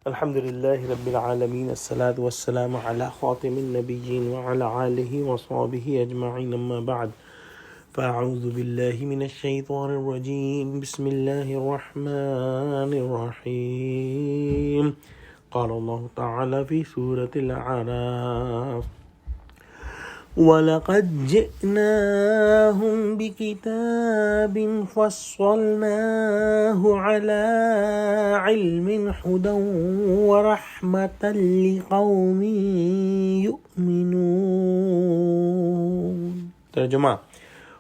الحمد لله رب العالمين، الصلاة والسلام على خاتم النبيين وعلى آله وصحبه أجمعين، أما بعد فأعوذ بالله من الشيطان الرجيم. بسم الله الرحمن الرحيم. قال الله تعالى في سورة الأعراف: وَلَقَدْ جِئْنَاهُمْ بِكِتَابٍ فَصَّلْنَاهُ عَلَىٰ عِلْمٍ هُدًى وَرَحْمَةً لِقَوْمٍ يُؤْمِنُونَ۔ ترجمہ: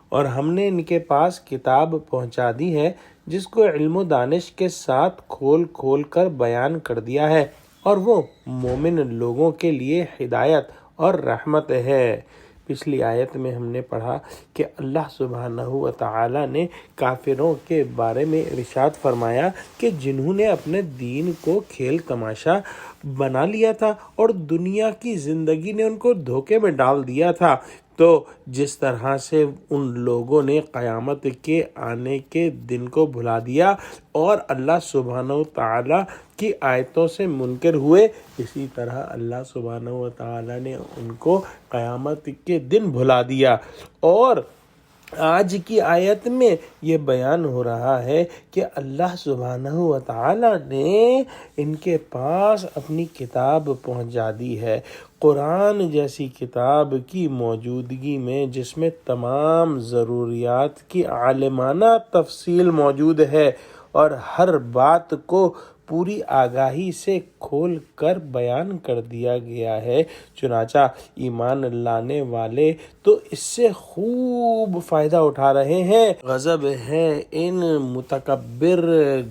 اور ہم نے ان کے پاس کتاب پہنچا دی ہے جس کو علم و دانش کے ساتھ کھول کھول کر بیان کر دیا ہے، اور وہ مومن لوگوں کے لیے ہدایت اور رحمت ہے۔ پچھلی آیت میں ہم نے پڑھا کہ اللہ سبحانہ و تعالی نے کافروں کے بارے میں ارشاد فرمایا کہ جنہوں نے اپنے دین کو کھیل تماشا بنا لیا تھا اور دنیا کی زندگی نے ان کو دھوکے میں ڈال دیا تھا، تو جس طرح سے ان لوگوں نے قیامت کے آنے کے دن کو بھلا دیا اور اللہ سبحانہ و تعالیٰ کی آیتوں سے منکر ہوئے، اسی طرح اللہ سبحانہ و تعالیٰ نے ان کو قیامت کے دن بھلا دیا۔ اور آج کی آیت میں یہ بیان ہو رہا ہے کہ اللہ سبحانہ و تعالیٰ نے ان کے پاس اپنی کتاب پہنچا دی ہے، قرآن جیسی کتاب کی موجودگی میں، جس میں تمام ضروریات کی عالمانہ تفصیل موجود ہے اور ہر بات کو پوری آگاہی سے کھول کر بیان کر دیا گیا ہے۔ چنانچہ ایمان لانے والے تو اس سے خوب فائدہ اٹھا رہے ہیں۔ غضب ہے ان متکبر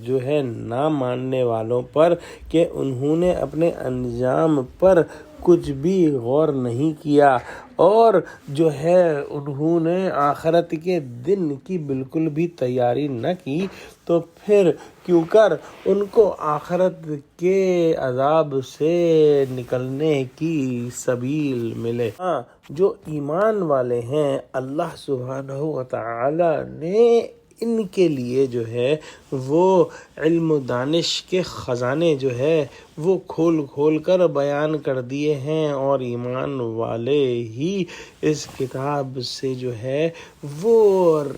جو ہے نہ ماننے والوں پر کہ انہوں نے اپنے انجام پر کچھ بھی غور نہیں کیا، اور جو ہے انہوں نے آخرت کے دن کی بالکل بھی تیاری نہ کی، تو پھر کیوں کر ان کو آخرت کے عذاب سے نکلنے کی سبیل ملے۔ ہاں، جو ایمان والے ہیں، اللہ سبحانہ و تعالی نے ان کے لیے جو ہے وہ علم و دانش کے خزانے جو ہے وہ کھول کھول کر بیان کر دیے ہیں، اور ایمان والے ہی اس کتاب سے جو ہے وہ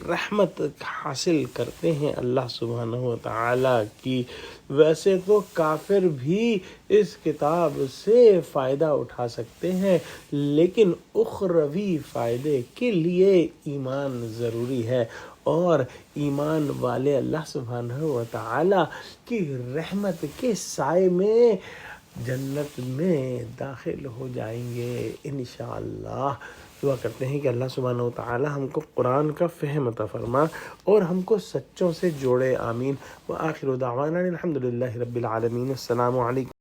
رحمت حاصل کرتے ہیں اللہ سبحانہ و تعالیٰ کی۔ ویسے تو کافر بھی اس کتاب سے فائدہ اٹھا سکتے ہیں، لیکن اخروی فائدے کے لیے ایمان ضروری ہے، اور ایمان والے اللہ سبحانہ و تعالی کی رحمت کے سائے میں جنت میں داخل ہو جائیں گے انشاءاللہ۔ دعا کرتے ہیں کہ اللہ سبحانہ و تعالی ہم کو قرآن کا فہم عطا فرما اور ہم کو سچوں سے جوڑے، آمین۔ وآخر دعوانا الحمد للہ رب العالمین۔ السلام علیکم۔